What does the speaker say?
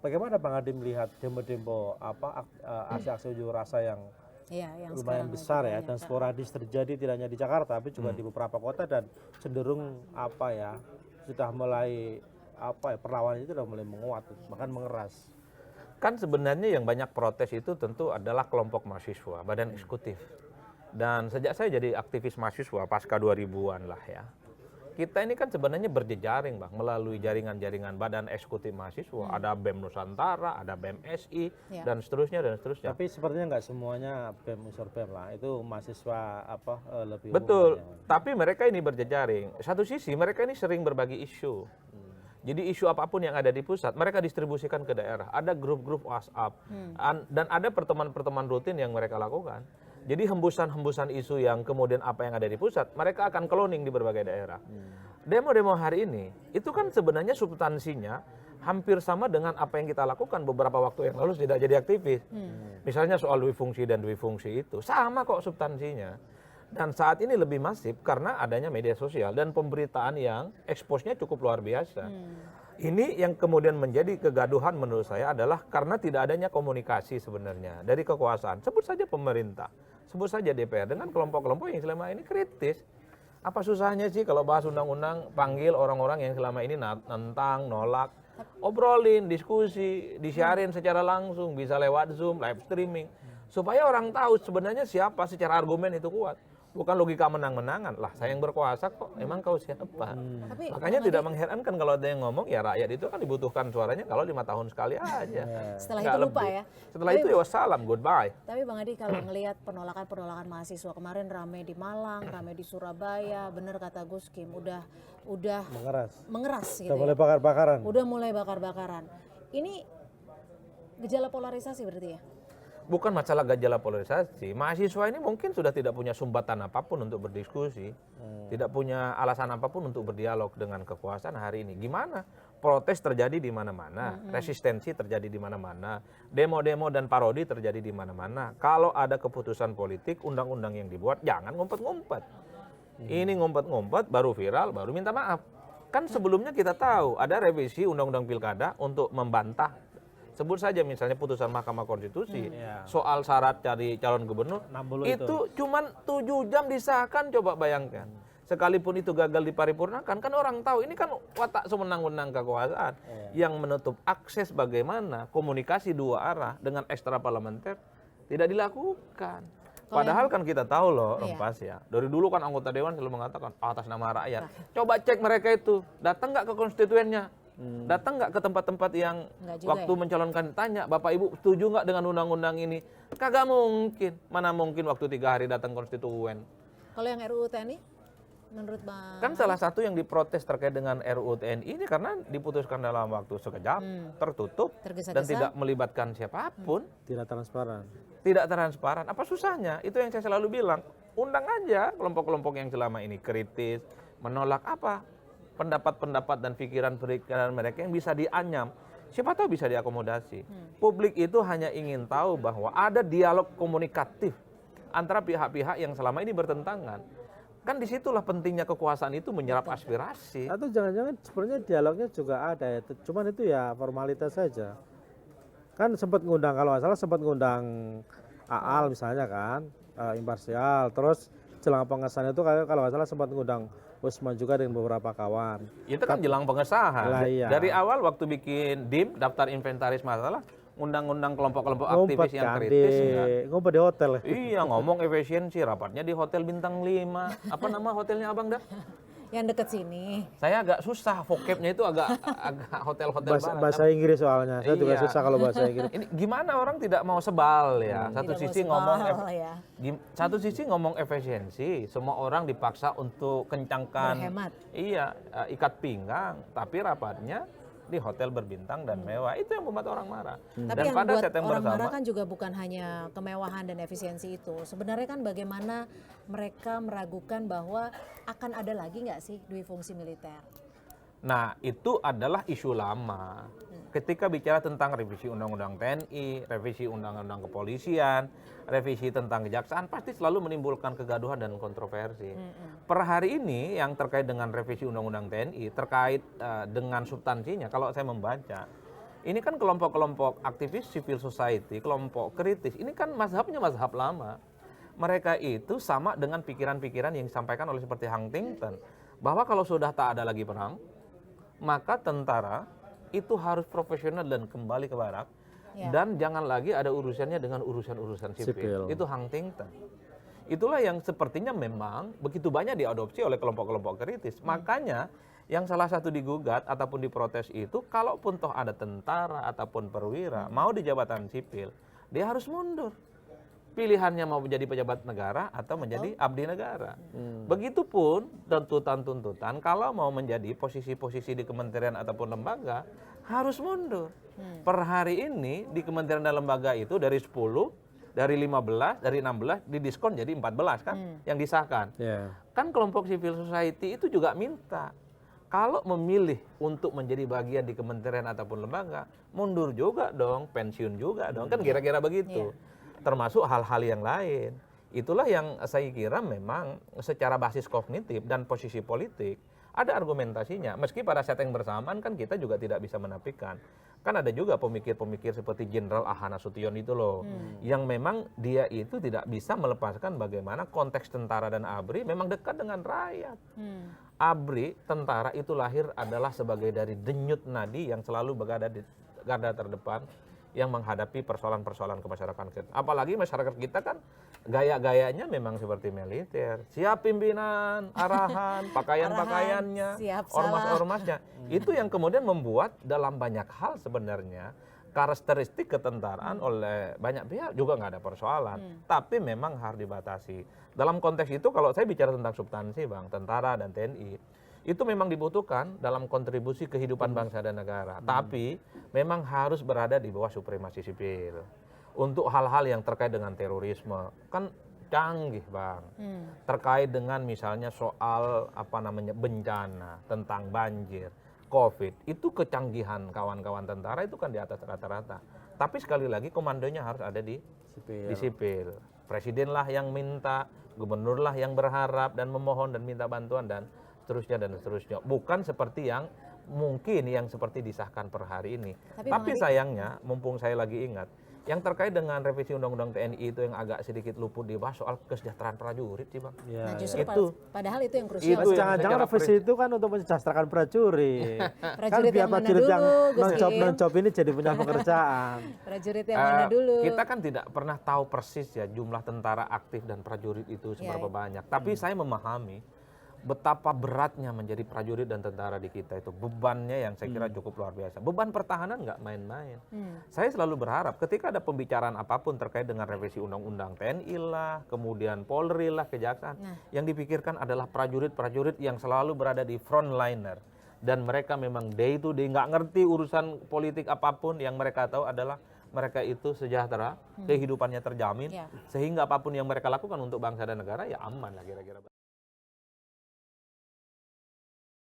bagaimana Bang Adi melihat demo-demo aksi-aksi unjuk rasa yang Yang lumayan besar ya dan sporadis terjadi tidak hanya di Jakarta tapi juga di beberapa kota dan cenderung sudah mulai perlawanan itu sudah mulai menguat bahkan mengeras. Kan sebenarnya yang banyak protes itu tentu adalah kelompok mahasiswa, badan eksekutif. Dan sejak saya jadi aktivis mahasiswa pasca 2000-an lah ya, kita ini kan sebenarnya berjejaring Bang, melalui jaringan-jaringan badan eksekutif mahasiswa. Ada BEM Nusantara, ada BEM SI, dan seterusnya dan seterusnya. Tapi sepertinya nggak semuanya BEM unsur BEM lah, itu mahasiswa lebih umum. Betul, tapi mereka ini berjejaring. Satu sisi mereka ini sering berbagi isu. Jadi isu apapun yang ada di pusat, mereka distribusikan ke daerah. Ada grup-grup WhatsApp, dan ada pertemuan-pertemuan rutin yang mereka lakukan. Jadi hembusan-hembusan isu yang kemudian apa yang ada di pusat, mereka akan cloning di berbagai daerah. Demo-demo hari ini, itu kan sebenarnya substansinya hampir sama dengan apa yang kita lakukan beberapa waktu yang lalu tidak jadi aktivis. Misalnya soal dui fungsi dan dui fungsi itu, sama kok substansinya. Dan saat ini lebih masif karena adanya media sosial dan pemberitaan yang eksposnya cukup luar biasa. Ini yang kemudian menjadi kegaduhan menurut saya adalah karena tidak adanya komunikasi sebenarnya dari kekuasaan. Sebut saja pemerintah, sebut saja DPR dengan kelompok-kelompok yang selama ini kritis. Apa susahnya sih kalau bahas undang-undang panggil orang-orang yang selama ini nentang, nolak, obrolin, diskusi, disiarin secara langsung, bisa lewat Zoom, live streaming. Supaya orang tahu sebenarnya siapa secara argumen itu kuat. Bukan logika menang-menangan lah, saya yang berkuasa kok, emang kau siapa? Makanya tidak mengherankan kalau ada yang ngomong, ya rakyat itu kan dibutuhkan suaranya kalau 5 tahun sekali aja. Setelah itu lupa ya. Setelah itu ya wassalam, goodbye. Tapi Bang Adi kalau ngelihat penolakan mahasiswa kemarin rame di Malang, rame di Surabaya, bener kata Gus Kim, udah mengeras gitu. Udah mulai bakar-bakaran. Udah mulai bakar-bakaran. Ini gejala polarisasi berarti ya? Bukan masalah gejala polarisasi, mahasiswa ini mungkin sudah tidak punya sumbatan apapun untuk berdiskusi, tidak punya alasan apapun untuk berdialog dengan kekuasaan hari ini. Gimana? Protes terjadi di mana-mana, resistensi terjadi di mana-mana, demo-demo dan parodi terjadi di mana-mana. Kalau ada keputusan politik, undang-undang yang dibuat, jangan ngumpet-ngumpet. Ini ngumpet-ngumpet, baru viral, baru minta maaf. Kan sebelumnya kita tahu ada revisi undang-undang pilkada untuk membantah. Sebut saja misalnya putusan Mahkamah Konstitusi soal syarat cari calon gubernur, itu cuman 7 jam disahkan, coba bayangkan. Sekalipun itu gagal diparipurnakan, kan orang tahu ini kan watak semenang-menang kekuasaan yang menutup akses bagaimana komunikasi dua arah dengan ekstra parlementer tidak dilakukan. Padahal kan kita tahu loh, Rempas ya, dari dulu kan anggota dewan selalu mengatakan atas nama rakyat. Coba cek mereka itu, datang nggak ke konstituennya? Datang nggak ke tempat-tempat yang waktu mencalonkan tanya, Bapak Ibu setuju nggak dengan undang-undang ini? Kagak mungkin. Mana mungkin waktu 3 hari datang konstituen. Kalau yang RUU TNI, menurut Bang? Kan salah satu yang diprotes terkait dengan RUU TNI ini karena diputuskan dalam waktu sekejap, tertutup, dan tidak melibatkan siapapun. Tidak transparan. Tidak transparan. Apa susahnya? Itu yang saya selalu bilang. Undang aja kelompok-kelompok yang selama ini kritis, menolak apa? Pendapat-pendapat dan pikiran-pikiran mereka yang bisa dianyam, siapa tahu bisa diakomodasi. Publik itu hanya ingin tahu bahwa ada dialog komunikatif antara pihak-pihak yang selama ini bertentangan. Kan disitulah pentingnya kekuasaan itu menyerap aspirasi. Atau jangan-jangan sebenarnya dialognya juga ada ya, cuman itu ya formalitas saja. Kan sempat ngundang, kalau nggak salah sempat ngundang AAL misalnya kan, imparsial, terus jelang pengesahan itu kalau nggak salah sempat ngundang Usman juga dengan beberapa kawan. Itu kan jelang pengesahan. Iya. Dari awal waktu bikin DIM, daftar inventaris masalah, undang-undang kelompok-kelompok aktivis yang kritis. Ngumpet di hotel. Iya, ngomong efisiensi, rapatnya di hotel bintang 5. Apa nama hotelnya Abang dah? Yang deket sini. Saya agak susah, vocabnya itu agak hotel-hotel banget. Bahasa Inggris soalnya, saya juga susah kalau bahasa Inggris. Ini gimana orang tidak mau sebal ya? Satu sisi ngomong efisiensi, semua orang dipaksa untuk kencangkan. Berhemat. Iya, ikat pinggang, tapi rapatnya di hotel berbintang dan mewah, itu yang membuat orang marah. Tapi dan yang pada buat September orang marah kan juga bukan hanya kemewahan dan efisiensi itu. Sebenarnya kan bagaimana mereka meragukan bahwa akan ada lagi nggak sih dui fungsi militer? Nah, itu adalah isu lama. Ketika bicara tentang revisi Undang-Undang TNI, revisi Undang-Undang Kepolisian, revisi tentang kejaksaan, pasti selalu menimbulkan kegaduhan dan kontroversi. Per hari ini yang terkait dengan revisi Undang-Undang TNI, terkait dengan substansinya, kalau saya membaca, Ini kan kelompok-kelompok aktivis civil society, kelompok kritis, ini kan mazhabnya mazhab lama. Mereka itu sama dengan pikiran-pikiran yang disampaikan oleh seperti Huntington, bahwa kalau sudah tak ada lagi perang, maka tentara itu harus profesional dan kembali ke barak, dan jangan lagi ada urusannya dengan urusan-urusan sipil. Itu Huntington. Itulah yang sepertinya memang begitu banyak diadopsi oleh kelompok-kelompok kritis. Makanya yang salah satu digugat ataupun diprotes itu, kalaupun toh ada tentara ataupun perwira mau di jabatan sipil, dia harus mundur. Pilihannya mau menjadi pejabat negara atau menjadi abdi negara. Begitupun tuntutan-tuntutan kalau mau menjadi posisi-posisi di kementerian ataupun lembaga harus mundur. Per hari ini di kementerian dan lembaga itu dari 10, dari 15, dari 16 didiskon jadi 14 kan yang disahkan. Kan kelompok civil society itu juga minta kalau memilih untuk menjadi bagian di kementerian ataupun lembaga, mundur juga dong, pensiun juga dong, kan kira-kira begitu. Termasuk hal-hal yang lain. Itulah yang saya kira memang secara basis kognitif dan posisi politik ada argumentasinya. Meski pada setting bersamaan kan kita juga tidak bisa menafikan. Kan ada juga pemikir-pemikir seperti Jenderal Ahana Sution itu loh, yang memang dia itu tidak bisa melepaskan bagaimana konteks tentara dan ABRI memang dekat dengan rakyat. ABRI, tentara itu lahir adalah sebagai dari denyut nadi yang selalu berada di garda terdepan yang menghadapi persoalan-persoalan kemasyarakatan kita. Apalagi masyarakat kita kan gaya-gayanya memang seperti militer. Siap pimpinan, arahan, pakaian-pakaiannya, ormas-ormasnya. Itu yang kemudian membuat dalam banyak hal sebenarnya karakteristik ketentaraan oleh banyak pihak juga nggak ada persoalan. Tapi memang harus dibatasi. Dalam konteks itu kalau saya bicara tentang substansi Bang, tentara dan TNI, itu memang dibutuhkan dalam kontribusi kehidupan bangsa dan negara. Tapi memang harus berada di bawah supremasi sipil. Untuk hal-hal yang terkait dengan terorisme, kan canggih Bang. Terkait dengan misalnya soal bencana, tentang banjir, COVID, itu kecanggihan kawan-kawan tentara itu kan di atas rata-rata. Tapi sekali lagi komandonya harus ada di sipil. Presidenlah yang minta, gubernurlah yang berharap dan memohon dan minta bantuan dan seterusnya dan seterusnya. Bukan seperti yang mungkin yang seperti disahkan per hari ini. Tapi sayangnya, mumpung saya lagi ingat, yang terkait dengan revisi Undang-Undang TNI itu yang agak sedikit luput dibahas soal kesejahteraan prajurit sih Bang. Nah justru padahal itu yang krusial. Itu jangan-jangan revisi itu kan untuk mensejahterakan prajurit. Prajurit kan biar yang mana prajurit dulu, yang non-job ini jadi punya pekerjaan. Prajurit yang mana dulu? Kita kan tidak pernah tahu persis ya jumlah tentara aktif dan prajurit itu seberapa banyak. Tapi saya memahami betapa beratnya menjadi prajurit dan tentara di kita itu. Bebannya yang saya kira cukup luar biasa. Beban pertahanan nggak main-main. Saya selalu berharap ketika ada pembicaraan apapun terkait dengan revisi Undang-Undang TNI lah, kemudian Polri lah, Kejaksaan, yang dipikirkan adalah prajurit-prajurit yang selalu berada di frontliner. Dan mereka memang day to day nggak ngerti urusan politik apapun, yang mereka tahu adalah mereka itu sejahtera, kehidupannya terjamin, sehingga apapun yang mereka lakukan untuk bangsa dan negara ya aman lah kira-kira.